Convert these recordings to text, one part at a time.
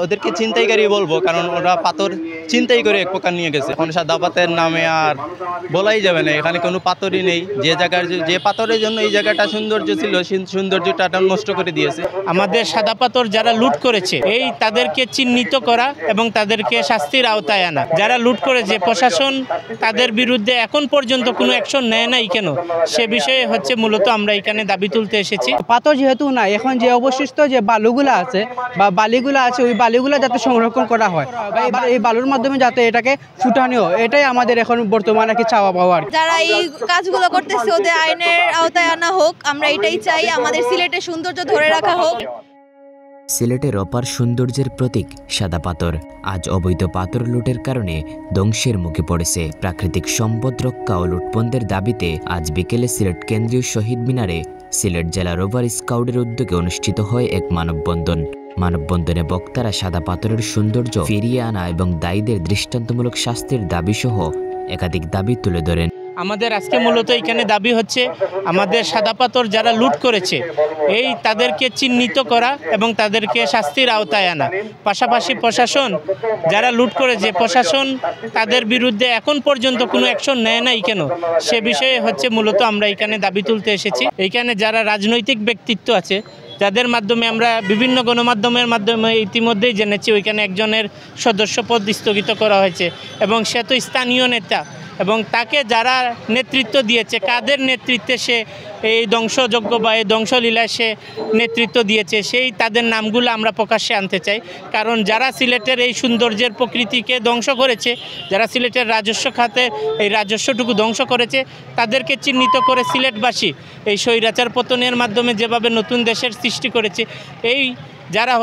ওদেরকে ছিনতাইকারী বলবো, কারণ ওরা পাথর ছিনতাই করে এক প্রকার নিয়ে গেছে। এখন সাদা পাথরের নামে আর বলাই যাবে না, এখানে কোনো পাথরই নেই। যে পাথরের জন্য এই জায়গাটা সৌন্দর্য ছিল, সৌন্দর্যটা নষ্ট করে দিয়েছে। আমাদের সাদা পাথর যারা লুট করেছে তাদেরকে চিহ্নিত করা এবং তাদেরকে শাস্তির আওতায় আনা। যারা লুট করেছে প্রশাসন তাদের বিরুদ্ধে এখন পর্যন্ত কোনো অ্যাকশন নেয় নাই কেন, সে বিষয়ে মূলত আমরা এখানে দাবি তুলতে এসেছি। পাথর যেহেতু না, এখন যে অবশিষ্ট যে বালুগুলো আছে বা বালিগুলো আছে, ওই বালিগুলো যাতে সংরক্ষণ করা হয়, এই বালুর মাধ্যমে যাতে এটাকে ফুটানো হয়, এটাই আমাদের এখন বর্তমানে কি চাওয়া পাওয়া। যারা এই কাজগুলো করতেছে ওদের আইনের আওতায় আনা হোক, আমরা এটাই চাই। আমাদের সিলেটের সৌন্দর্য ধরে রাখা হোক। সিলেটের অপার সৌন্দর্যের প্রতীক সাদা পাথর আজ অবৈধ পাথর লুটের কারণে ধ্বংসের মুখে পড়েছে। প্রাকৃতিক সম্পদ রক্ষা ও লুটবন্ধের দাবিতে আজ বিকেলে সিলেট কেন্দ্রীয় শহীদ মিনারে সিলেট জেলা রোভার স্কাউটের উদ্যোগে অনুষ্ঠিত হয় এক মানববন্ধন। মানববন্ধনে বক্তারা সাদা পাথরের সৌন্দর্য ফিরিয়ে আনা এবং দায়ীদের দৃষ্টান্তমূলক শাস্তির দাবিসহ একাধিক দাবি তুলে ধরেন। আমাদের আজকে মূলত এখানে দাবি হচ্ছে আমাদের সাদা পাথর যারা লুট করেছে তাদেরকে চিহ্নিত করা এবং তাদেরকে শাস্তির আওতায় আনা। পাশাপাশি প্রশাসন যারা লুট করেছে প্রশাসন তাদের বিরুদ্ধে এখন পর্যন্ত কোনো অ্যাকশন নেয় নাই কেন, সে বিষয়ে মূলত আমরা এখানে দাবি তুলতে এসেছি। এইখানে যারা রাজনৈতিক ব্যক্তিত্ব আছে, যাদের মাধ্যমে আমরা বিভিন্ন গণমাধ্যমের মাধ্যমে ইতিমধ্যেই জেনেছি ওইখানে একজনের সদস্যপদ স্থগিত করা হয়েছে এবং সে তো স্থানীয় নেতা, এবং তাকে যারা নেতৃত্ব দিয়েছে, কাদের নেতৃত্বে সে এই ধ্বংসযজ্ঞ বা এই ধ্বংসলীলায় সে নেতৃত্ব দিয়েছে, তাদের নামগুলো আমরা প্রকাশ্যে আনতে চাই। কারণ যারা সিলেটের এই সৌন্দর্যের প্রকৃতিকে ধ্বংস করেছে, যারা সিলেটের রাজস্ব খাতে এই রাজস্বটুকু ধ্বংস করেছে, তাদেরকে চিহ্নিত করে সিলেটবাসী এই স্বৈরাচার পতনের মাধ্যমে যেভাবে নতুন দেশের সৃষ্টি করেছে, যারা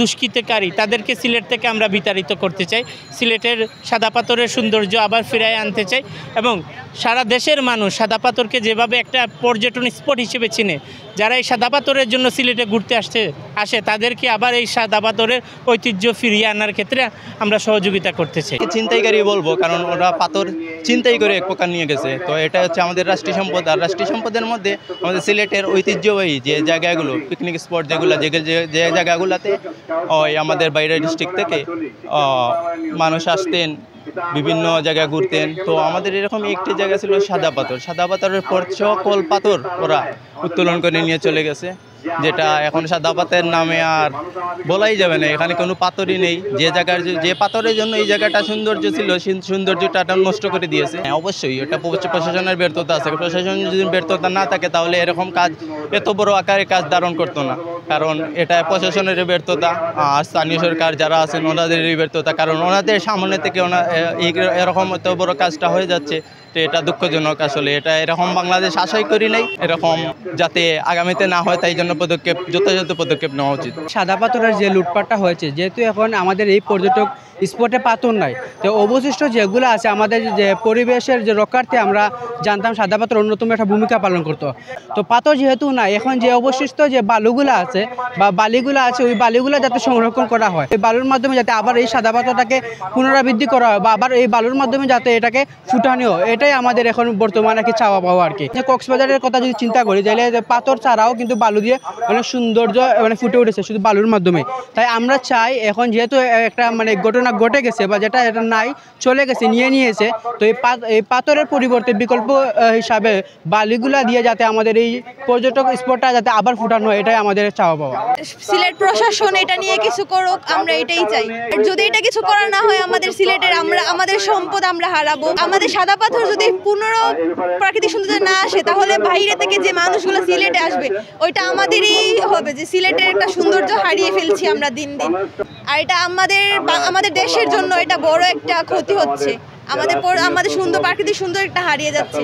দুষ্কৃতকারী তাদেরকে সিলেট থেকে আমরা বিতাড়িত করতে চাই। সিলেটের সাদা পাথরের সৌন্দর্য আবার ফিরিয়ে আনতে চাই এবং সারা দেশের মানুষ সাদা পাথরকে যেভাবে একটা পর্যটন স্পট হিসেবে চিনে, যারা এই সাদা পাথরের জন্য সিলেটে ঘুরতে আসে তাদেরকে আবার এই সাদা পাথরের ঐতিহ্য ফিরিয়ে আনার ক্ষেত্রে আমরা সহযোগিতা করতে চাই। ছিনতাইকারী বলবো, কারণ ওরা পাথর ছিনতাই করে এক প্রকার নিয়ে গেছে। তো এটা আমাদের রাষ্ট্রীয় সম্পদ, আর রাষ্ট্রীয় সম্পদের মধ্যে আমাদের সিলেটের ঐতিহ্যবাহী যে জায়গাগুলো, পিকনিক স্পট যেগুলো, যে জায়গাগুলোতে আমাদের বাইরের ডিস্ট্রিক্ট থেকে মানুষ আসতেন, বিভিন্ন জায়গায় ঘুরতেন। তো আমাদের এরকম একটি জায়গা ছিল সাদা পাথরের পর সকল পাথর ওরা উত্তোলন করে নিয়ে চলে গেছে, যেটা এখন সাদা পাথরের নামে আর বলাই যাবে না, এখানে কোনো পাথরই নেই। যে পাথরের জন্য এই জায়গাটা সৌন্দর্য ছিল, সৌন্দর্যটা নষ্ট করে দিয়েছে। অবশ্যই এটা প্রশাসনের ব্যর্থতা আছে। প্রশাসন যদি ব্যর্থতা না থাকে তাহলে এরকম কাজ, এত বড় আকারে কাজ ধারণ করতো না। কারণ এটা প্রশাসনের ব্যর্থতা, আর স্থানীয় সরকার যারা আছেন ওনাদেরই ব্যর্থতা। কারণ ওনাদের সামনে থেকে এরকম এত বড় কাজটা হয়ে যাচ্ছে, তো এটা দুঃখজনক। আসলে এটা এরকম বাংলাদেশ আশাই করি নাই, এরকম যাতে আগামীতে না হয় তাই জন্য যথাযথ পদক্ষেপ নেওয়া উচিত। সাদা পাথরের যে লুটপাটটা হয়েছে, যেহেতু এখন আমাদের এই পর্যটক স্পটে পাথর নাই, তো অবশিষ্ট যেগুলো আছে আমাদের যে পরিবেশের যে রক্ষার্থে আমরা জানতাম সাদা পাথর অন্যতম একটা ভূমিকা পালন করতো। তো পাথর যেহেতু না, এখন যে অবশিষ্ট যে বালুগুলো আছে বা বালিগুলো আছে, ওই বালিগুলো যাতে সংরক্ষণ করা হয়, এই বালুর মাধ্যমে যাতে আবার এই সাদা পাথরটাকে পুনরাবৃত্তি করা হয় বা আবার এই বালুর মাধ্যমে যাতে এটাকে ফুটানো হয়, এটাই আমাদের এখন বর্তমানে কি চাওয়া পাওয়া আর কি। কক্সবাজারের কথা যদি চিন্তা করি তাহলে পাথর ছাড়াও কিন্তু বালু দিয়ে অনেক সৌন্দর্য ফুটে উঠেছে শুধু বালুর মাধ্যমে। তাই আমরা চাই এখন যেহেতু একটা ঘটনা ঘটে গেছে বা যেটা এটা নাই চলে গেছে, নিয়েছে, তো এই পাথরের পরিবর্তে বিকল্প হিসাবে বালিগুলা দিয়ে যাতে আমাদের এই পর্যটক স্পটটা যাতে আবার ফুটানো হয়, এটাই আমাদের চাওয়া পাওয়া। সিলেট প্রশাসন এটা নিয়ে কিছু করুক, আমরা এটাই চাই। যদি এটা কিছু করা না হয় আমাদের সিলেটের আমাদের সম্পদ আমরা হারাবো। আমাদের সাদা পাথর যদি প্রাকৃতিক সৌন্দর্য না আসে তাহলে বাইরে থেকে যে মানুষগুলো সিলেটে আসবে ওইটা আমাদেরই হবে, যে সিলেটের একটা সৌন্দর্য হারিয়ে ফেলছি আমরা দিন দিন। আর এটা আমাদের দেশের জন্য এটা বড় একটা ক্ষতি হচ্ছে, আমাদের প্রাকৃতিক সৌন্দর্য একটা হারিয়ে যাচ্ছে।